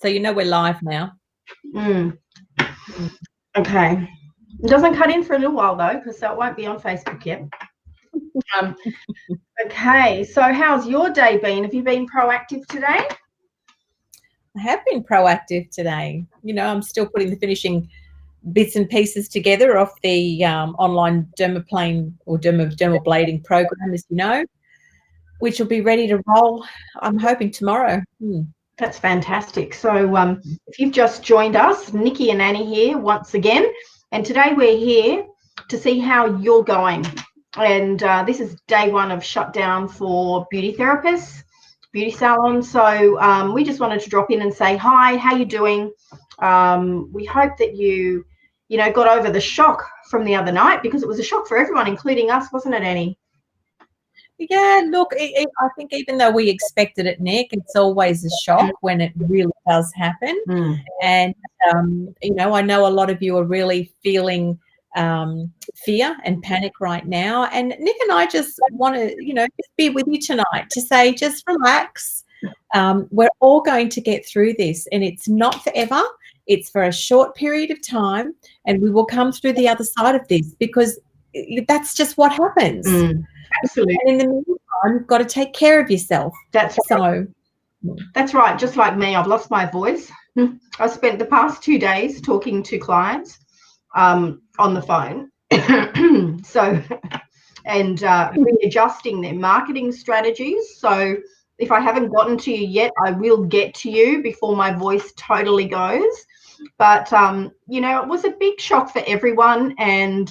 So you know we're live now. Mm. Mm. Okay. It doesn't cut in for a little while though, because that won't be on Facebook yet. Okay, so how's your day been? Have you been proactive today? I have been proactive today. You know, I'm still putting the finishing bits and pieces together of the online dermaplane or dermablading program, as you know, which will be ready to roll, I'm hoping, tomorrow. That's fantastic. So if you've just joined us, Nikki and Annie here once again, and today we're here to see how you're going. And this is day one of shutdown for beauty therapists, beauty salons. So we just wanted to drop in and say hi, how you doing? We hope that you got over the shock from the other night, because it was a shock for everyone, including us, wasn't it, Annie? Yeah, look, I think even though we expected it, Nick, it's always a shock when it really does happen. And, you know, I know a lot of you are really feeling fear and panic right now. And Nick and I just want to, you know, just be with you tonight to say, just relax. We're all going to get through this, and it's not forever. It's for a short period of time, and we will come through the other side of this, because that's just what happens. Absolutely. And in the meantime, you've got to take care of yourself. That's right. Just like me, I've lost my voice. I spent the past 2 days talking to clients on the phone. And readjusting their marketing strategies. So if I haven't gotten to you yet, I will get to you before my voice totally goes. But, you know, it was a big shock for everyone. And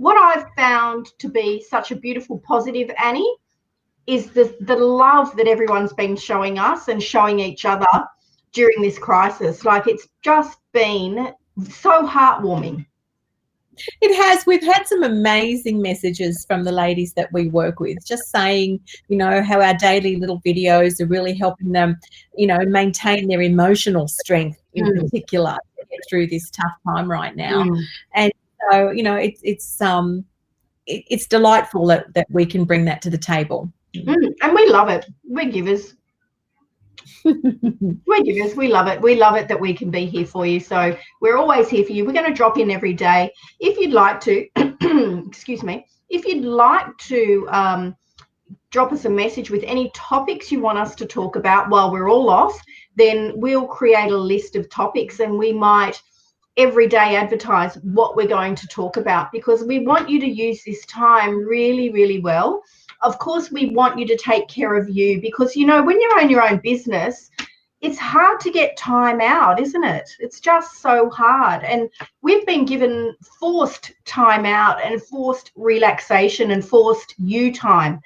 what I've found to be such a beautiful positive, Annie, is the love that everyone's been showing us and showing each other during this crisis. Like, it's just been so heartwarming. It has. We've had some amazing messages from the ladies that we work with, just saying, you know, how our daily little videos are really helping them, you know, maintain their emotional strength in particular to get through this tough time right now. And so, you know, it's delightful that we can bring that to the table. And we love it. We're givers. We're givers. We love it. We love it that we can be here for you. So we're always here for you. We're going to drop in every day. If you'd like to, excuse me, if you'd like to drop us a message with any topics you want us to talk about while we're all off, then we'll create a list of topics, and we might every day advertise what we're going to talk about, because we want you to use this time really, really well. Of course, we want you to take care of you, because, you know, when you own your own business, it's hard to get time out, isn't it? It's just so hard. And we've been given forced time out and forced relaxation and forced you time.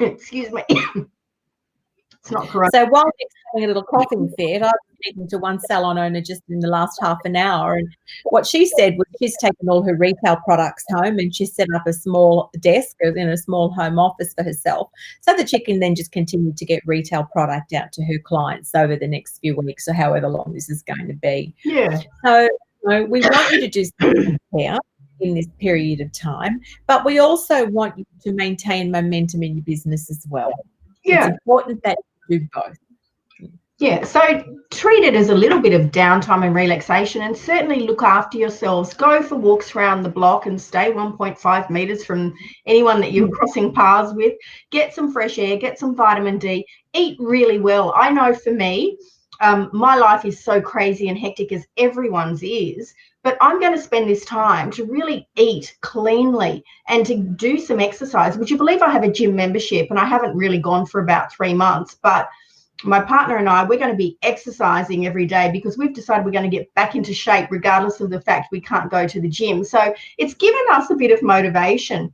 Excuse me. It's not correct. So while Nick's having a little coughing fit, I was speaking to one salon owner just in the last half an hour, and what she said was she's taken all her retail products home and she's set up a small desk in a small home office for herself, so that she can then just continue to get retail product out to her clients over the next few weeks or however long this is going to be. Yeah. So, you know, we want you to do some care in this period of time, but we also want you to maintain momentum in your business as well. Yeah. It's important that you do both. Yeah, so treat it as a little bit of downtime and relaxation, and certainly look after yourselves. Go for walks around the block and stay 1.5 meters from anyone that you're crossing paths with. Get some fresh air, get some vitamin D, eat really well. I know for me, my life is so crazy and hectic, as everyone's is, but I'm going to spend this time to really eat cleanly and to do some exercise. Would you believe I have a gym membership, and I haven't really gone for about 3 months, but my partner and I, we're going to be exercising every day, because we've decided we're going to get back into shape regardless of the fact we can't go to the gym. So it's given us a bit of motivation.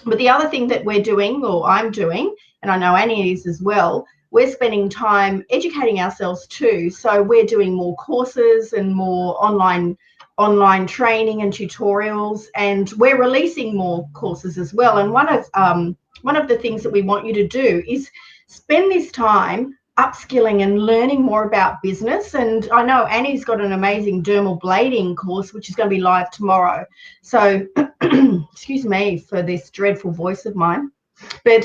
But the other thing that we're doing, or I'm doing, and I know Annie is as well, we're spending time educating ourselves too. So we're doing more courses and more online training and tutorials, and we're releasing more courses as well. And one of the things that we want you to do is spend this time upskilling and learning more about business. And I know Annie's got an amazing dermal blading course, which is going to be live tomorrow. So excuse me for this dreadful voice of mine. But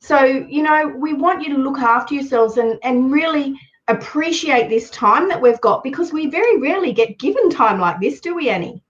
so, you know, we want you to look after yourselves and really appreciate this time that we've got, because we very rarely get given time like this, do we, Annie?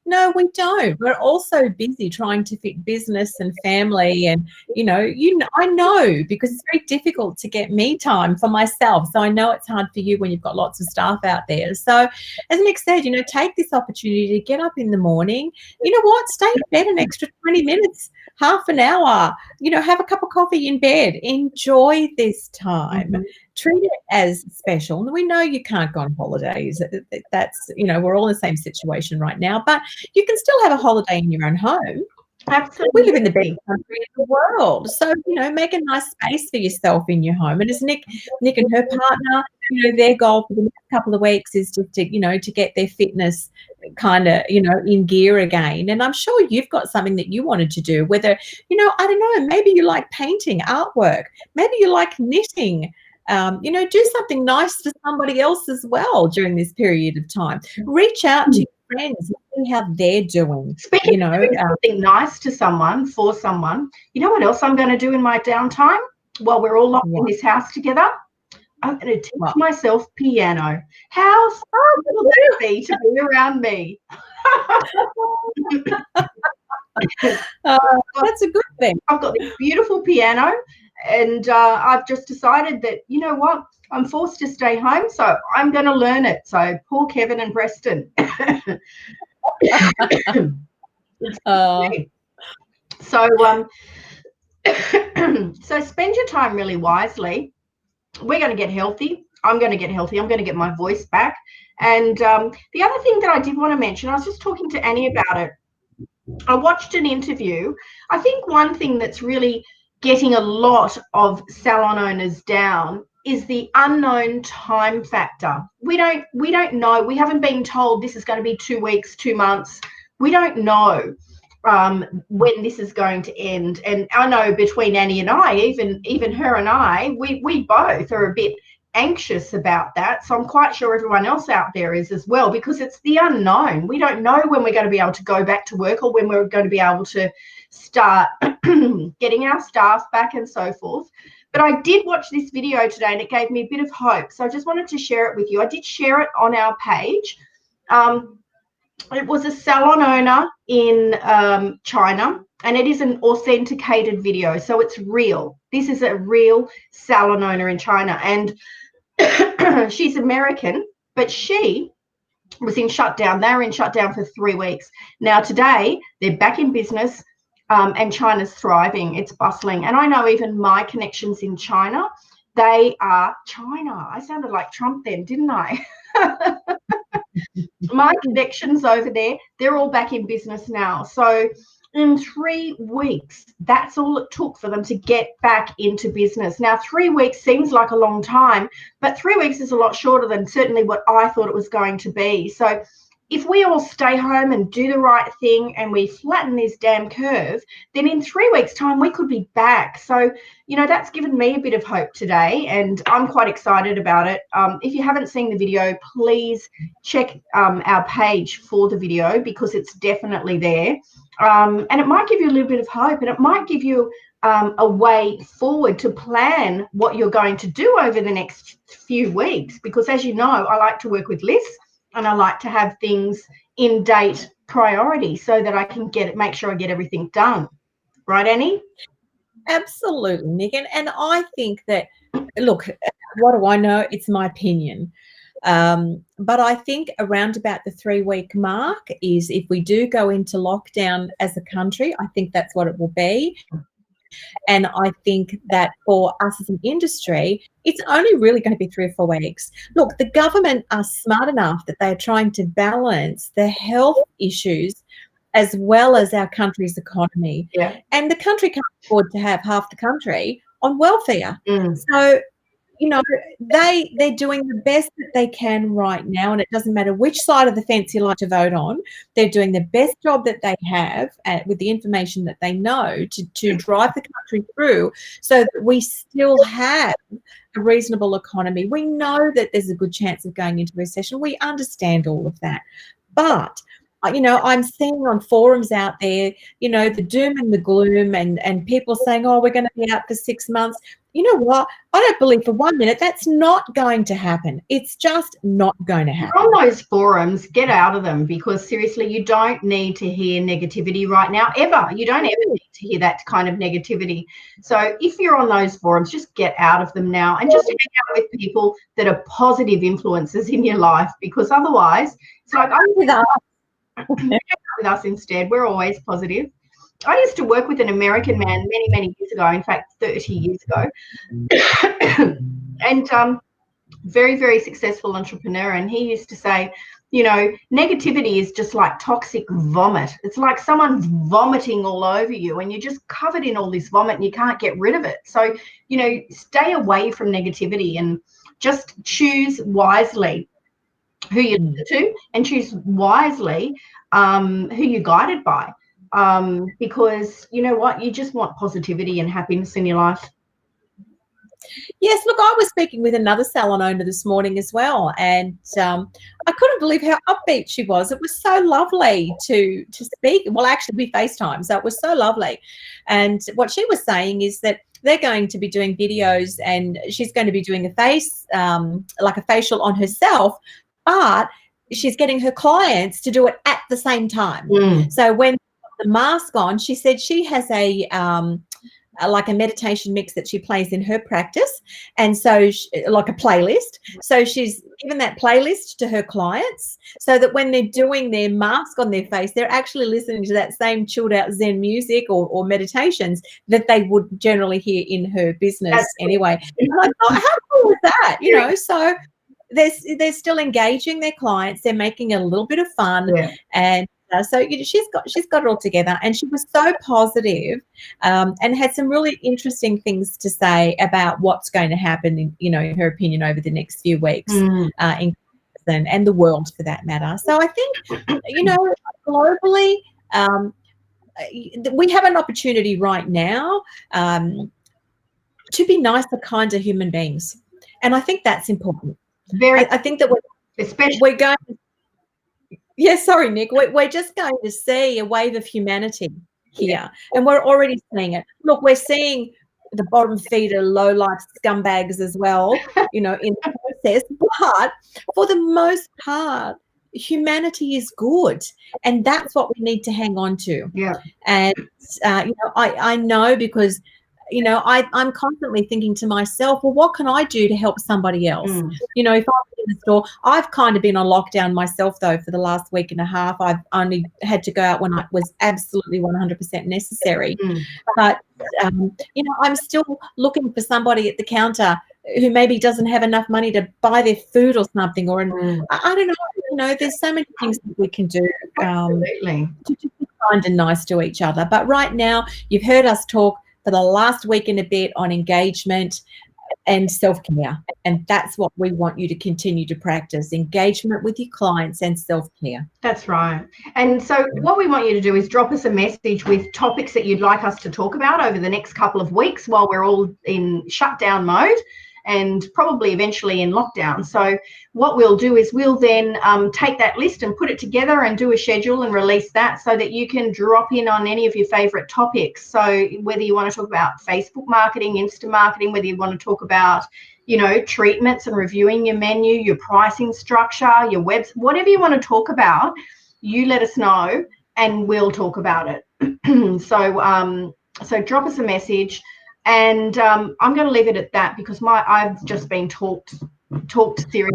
No, we don't. We're also busy trying to fit business and family, and I know, because it's very difficult to get me time for myself. So I know it's hard for you when you've got lots of staff out there. So as Nick said, take this opportunity to get up in the morning. You know what? Stay in bed an extra 20 minutes, half an hour. Have a cup of coffee in bed. Enjoy this time. Mm-hmm. Treat it as special. We know you can't go on holidays. That's, we're all in the same situation right now, but you can still have a holiday in your own home. Absolutely. We live in the best country in the world. So, make a nice space for yourself in your home. And as Nick and her partner, their goal for the next couple of weeks is to get their fitness kind of, in gear again. And I'm sure you've got something that you wanted to do, whether, I don't know, maybe you like painting, artwork, maybe you like knitting. Do something nice for somebody else as well during this period of time. Reach out to your friends and see how they're doing. Speaking of doing something nice to someone, for someone, you know what else I'm going to do in my downtime while we're all locked in this house together? I'm going to teach myself piano. How fun will that be to be around me? That's a good thing. I've got this beautiful piano, and I've just decided that, you know what, I'm forced to stay home, so I'm going to learn it. So poor Kevin and Preston. So so spend your time really wisely. We're going to get healthy. I'm going to get healthy. I'm going to get my voice back. And the other thing that I did want to mention, I was just talking to Annie about it. I watched an interview. I think one thing that's really getting a lot of salon owners down is the unknown time factor. We don't know. We haven't been told this is going to be 2 weeks, 2 months. We don't know when this is going to end. And I know between Annie and I, even her and I, we both are a bit anxious about that. So I'm quite sure everyone else out there is as well, because it's the unknown. We don't know when we're going to be able to go back to work, or when we're going to be able to start getting our staff back and so forth. But I did watch this video today, and it gave me a bit of hope. So I just wanted to share it with you. I did share it on our page. It was a salon owner in China, and it is an authenticated video, so it's real. This is a real salon owner in China, and she's American, but she was in shutdown. They were in shutdown for 3 weeks. Now today they're back in business, and China's thriving. It's bustling. And I know even my connections in China, they are China. I sounded like Trump then, didn't I? My connections over there, they're all back in business now. So in 3 weeks, that's all it took for them to get back into business. Now, 3 weeks seems like a long time, but 3 weeks is a lot shorter than certainly what I thought it was going to be. So if we all stay home and do the right thing, and we flatten this damn curve, then in 3 weeks' time, we could be back. So, that's given me a bit of hope today, and I'm quite excited about it. If you haven't seen the video, please check our page for the video, because it's definitely there. And it might give you a little bit of hope, and it might give you a way forward to plan what you're going to do over the next few weeks, because as you know, I like to work with lists, and I like to have things in date priority so that I can make sure I get everything done. Right, Annie? Absolutely, Nick. And I think that, look, what do I know? It's my opinion. But I think around about the 3-week mark is, if we do go into lockdown as a country, I think that's what it will be. And I think that for us as an industry, it's only really going to be 3 or 4 weeks. Look, the government are smart enough that they're trying to balance the health issues as well as our country's economy. Yeah. And the country can't afford to have half the country on welfare. So, they're doing the best that they can right now, and it doesn't matter which side of the fence you like to vote on. They're doing the best job that they have with the information that they know to drive the country through, so that we still have a reasonable economy. We know that there's a good chance of going into recession. We understand all of that. But I'm seeing on forums out there, the doom and the gloom, and people saying, oh, we're going to be out for 6 months. You know what? I don't believe for 1 minute that's not going to happen. It's just not going to happen. From those forums, get out of them, because seriously, you don't need to hear negativity right now, ever. You don't ever need to hear that kind of negativity. So if you're on those forums, just get out of them now and just hang out with people that are positive influences in your life, because otherwise it's like, I'm with us. With us instead. We're always positive. I used to work with an American man many, many years ago, in fact, 30 years ago. And very, very successful entrepreneur. And he used to say, you know, negativity is just like toxic vomit. It's like someone's vomiting all over you and you're just covered in all this vomit and you can't get rid of it. So, you know, stay away from negativity and just choose wisely who you listen to, and choose wisely who you're guided by. Because you know what, you just want positivity and happiness in your life. Yes, look, I was speaking with another salon owner this morning as well, and I couldn't believe how upbeat she was. It was so lovely to speak. Well, actually, we FaceTime, so it was so lovely. And what she was saying is that they're going to be doing videos, and she's going to be doing a face, like a facial on herself, but she's getting her clients to do it at the same time. So when the mask on, she said she has a like a meditation mix that she plays in her practice, and so like a playlist. So she's given that playlist to her clients so that when they're doing their mask on their face, they're actually listening to that same chilled out Zen music or meditations that they would generally hear in her business anyway. And I thought, how cool is that? You know, so they're still engaging their clients. They're making it a little bit of fun, and so you know, she's got it all together, and she was so positive, and had some really interesting things to say about what's going to happen, in her opinion, over the next few weeks, and the world for that matter. So I think, globally, we have an opportunity right now to be nicer, kinder human beings, and I think that's important. I think that we're going. Yeah, sorry, Nick. We're just going to see a wave of humanity here, and we're already seeing it. Look, we're seeing the bottom feeder, low-life scumbags as well, in the process. But for the most part, humanity is good, and that's what we need to hang on to. Yeah. And I know, because I'm constantly thinking to myself, well, what can I do to help somebody else? If I'm in the store, I've kind of been on lockdown myself, though, for the last week and a half. I've only had to go out when it was absolutely 100% necessary. But, I'm still looking for somebody at the counter who maybe doesn't have enough money to buy their food or something, or I don't know. There's so many things that we can do to just be kind and nice to each other. But right now, you've heard us talk for the last week and a bit on engagement and self-care. And that's what we want you to continue to practice: engagement with your clients and self-care. That's right. And so what we want you to do is drop us a message with topics that you'd like us to talk about over the next couple of weeks while we're all in shutdown mode, and probably eventually in lockdown. So what we'll do is we'll then take that list and put it together and do a schedule and release that, so that you can drop in on any of your favorite topics. So whether you want to talk about Facebook marketing, Insta marketing, whether you want to talk about, treatments and reviewing your menu, your pricing structure, your webs, whatever you want to talk about, you let us know and we'll talk about it. So drop us a message. And I'm going to leave it at that, because I've just been talked seriously.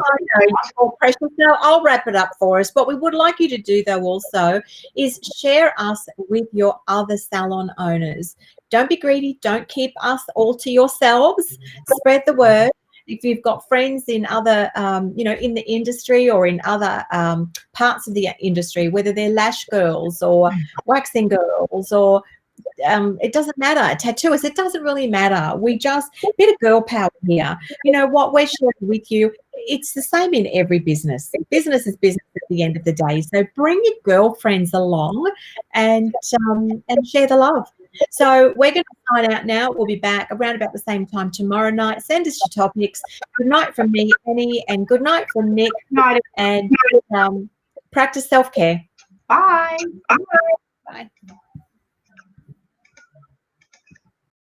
Precious. Now I'll wrap it up for us. What we would like you to do, though, also is share us with your other salon owners. Don't be greedy. Don't keep us all to yourselves. Spread the word. If you've got friends in other, in the industry or in other parts of the industry, whether they're lash girls or waxing girls or it doesn't matter, tattooists, it doesn't really matter. We just a bit of girl power here. What we're sharing with you, it's the same in every business. Business is business at the end of the day. So bring your girlfriends along and share the love. So we're going to sign out now. We'll be back around about the same time tomorrow night. Send us your topics. Good night from me, Annie, and good night from Nick. Night. And practice self-care. Bye. Bye.